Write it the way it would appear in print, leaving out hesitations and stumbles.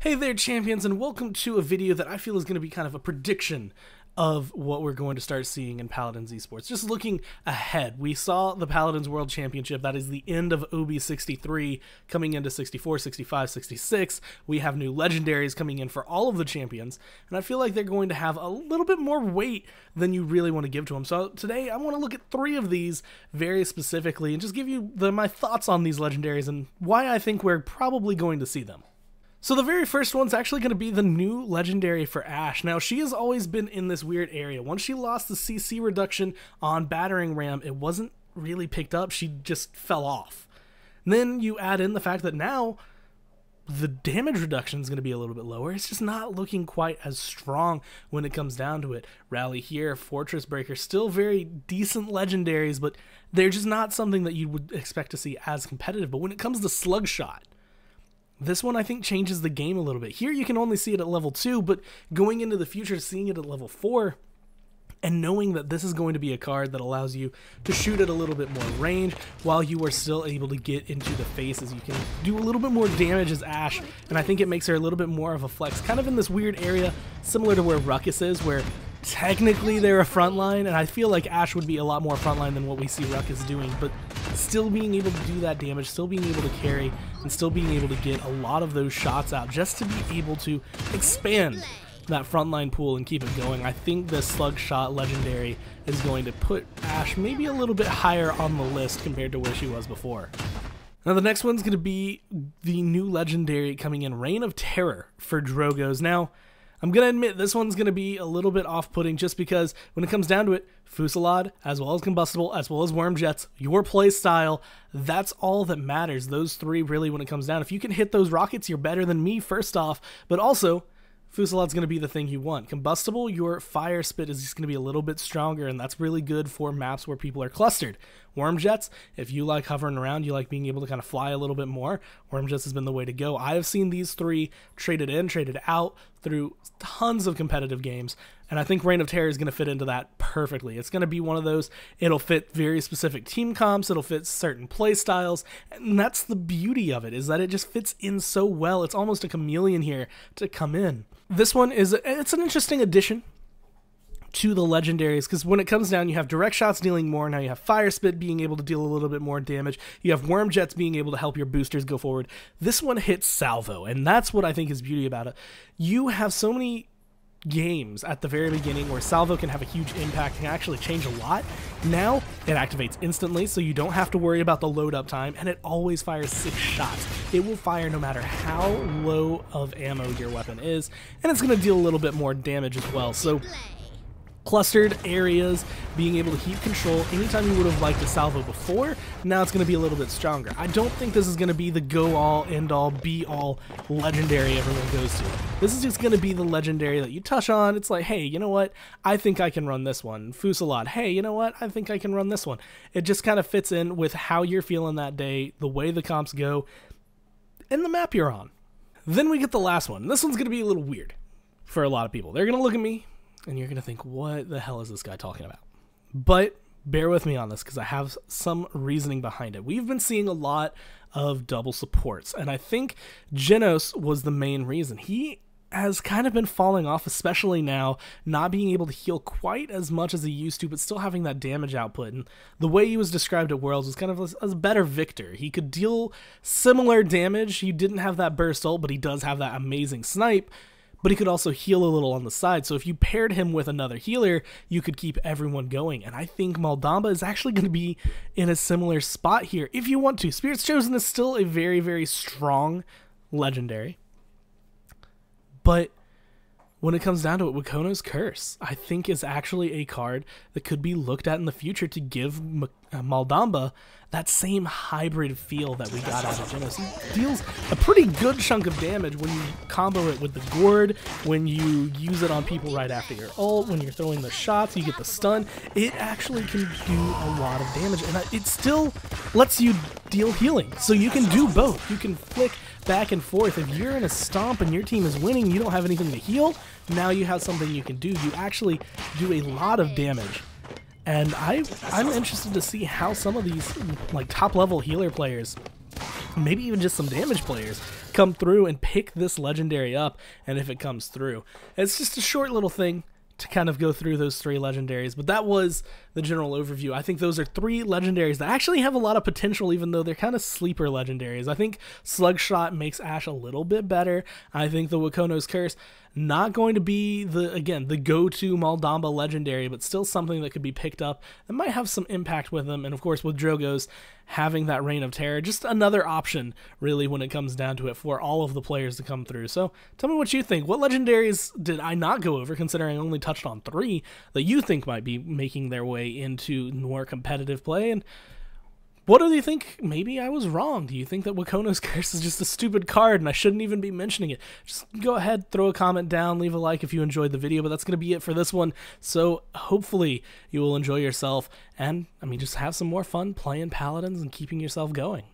Hey there, champions, and welcome to a video that I feel is going to be kind of a prediction of what we're going to start seeing in Paladins esports. Just looking ahead, we saw the Paladins World Championship. That is the end of OB63 coming into 64, 65, 66. We have new Legendaries coming in for all of the champions, and I feel like they're going to have a little bit more weight than you really want to give to them. So today I want to look at 3 of these very specifically and just give you my thoughts on these Legendaries and why I think we're probably going to see them. So the very first one's actually going to be the new Legendary for Ashe. Now, she has always been in this weird area. Once she lost the CC reduction on Battering Ram, it wasn't really picked up. She just fell off. And then you add in the fact that now the damage reduction is going to be a little bit lower. It's just not looking quite as strong when it comes down to it. Rally here, Fortress Breaker, still very decent Legendaries, but they're just not something that you would expect to see as competitive. But when it comes to Slug Shot, this one, I think, changes the game a little bit. Here, you can only see it at level 2, but going into the future, seeing it at level 4, and knowing that this is going to be a card that allows you to shoot at a little bit more range while you are still able to get into the faces. You can do a little bit more damage as Ashe, and I think it makes her a little bit more of a flex, kind of in this weird area, similar to where Ruckus is, where technically they're a frontline, and I feel like Ashe would be a lot more frontline than what we see Ruckus doing, but still being able to do that damage, still being able to carry, and still being able to get a lot of those shots out just to be able to expand that frontline pool and keep it going. I think the Slug Shot Legendary is going to put Ashe maybe a little bit higher on the list compared to where she was before. Now the next one's going to be the new Legendary coming in, Reign of Terror for Drogos. Now, I'm going to admit this one's going to be a little bit off-putting just because when it comes down to it, Fusillade, as well as Combustible, as well as Worm Jets, your play style, that's all that matters. Those 3 really when it comes down. If you can hit those rockets, you're better than me first off, but also Fusillade's going to be the thing you want. Combustible, your fire spit is just going to be a little bit stronger, and that's really good for maps where people are clustered. Worm Jets, if you like hovering around, you like being able to kind of fly a little bit more, Worm Jets has been the way to go. I have seen these 3 traded in, traded out through tons of competitive games, and I think Reign of Terror is going to fit into that perfectly. It's going to be one of those, it'll fit very specific team comps, it'll fit certain play styles, and that's the beauty of it, is that it just fits in so well. It's almost a chameleon here to come in. This one it's an interesting addition to the Legendaries, because when it comes down, you have direct shots dealing more, now you have fire spit being able to deal a little bit more damage, you have Worm Jets being able to help your boosters go forward. This one hits salvo, and that's what I think is beauty about it. You have so many games at the very beginning where salvo can have a huge impact and actually change a lot. Now it activates instantly, so you don't have to worry about the load up time, and it always fires 6 shots. It will fire no matter how low of ammo your weapon is, and it's going to deal a little bit more damage as well. So clustered areas, being able to keep control. Anytime you would have liked a salvo before, now it's going to be a little bit stronger. I don't think this is going to be the go-all, end-all, be-all Legendary everyone goes to. This is just going to be the Legendary that you touch on. It's like, hey, you know what? I think I can run this one. Fusillade, hey, you know what? I think I can run this one. It just kind of fits in with how you're feeling that day, the way the comps go, and the map you're on. Then we get the last one. This one's going to be a little weird for a lot of people. They're going to look at me, and you're going to think, what the hell is this guy talking about? But bear with me on this, because I have some reasoning behind it. We've been seeing a lot of double supports, and I think Genos was the main reason. He has kind of been falling off, especially now, not being able to heal quite as much as he used to, but still having that damage output. And the way he was described at Worlds was kind of as a better Victor. He could deal similar damage. He didn't have that burst ult, but he does have that amazing snipe. But he could also heal a little on the side, so if you paired him with another healer, you could keep everyone going, and I think MalDama is actually going to be in a similar spot here, if you want to. Spirit's Chosen is still a very, very strong Legendary, but when it comes down to it, Wakono's Curse, I think, is actually a card that could be looked at in the future to give MalDama that same hybrid feel that we got out of Genos. He deals a pretty good chunk of damage when you combo it with the Gourd, when you use it on people right after your ult, when you're throwing the shots, you get the stun. It actually can do a lot of damage, and it still lets you deal healing. So you can do both. You can flick back and forth. If you're in a stomp and your team is winning, you don't have anything to heal, now you have something you can do. You actually do a lot of damage. And I'm interested to see how some of these like top level healer players maybe even just some damage players come through and pick this legendary up, and if it comes through. It's just a short little thing to kind of go through those 3 legendaries, but that was the general overview. I think those are 3 legendaries that actually have a lot of potential, even though they're kind of sleeper legendaries. I think Slugshot makes Ashe a little bit better. I think the Wakono's Curse, not going to be the go-to MalDama legendary, but still something that could be picked up that might have some impact with them. And of course, with Drogo's having that Reign of Terror, just another option really when it comes down to it for all of the players to come through. So tell me what you think. What legendaries did I not go over, considering I only touched on 3 that you think might be making their way into more competitive play? And what do you think? Maybe I was wrong. Do you think that Wakono's Curse is just a stupid card and I shouldn't even be mentioning it? Just go ahead, throw a comment down, leave a like if you enjoyed the video, but that's going to be it for this one. So hopefully you will enjoy yourself and, I mean, just have some more fun playing Paladins and keeping yourself going.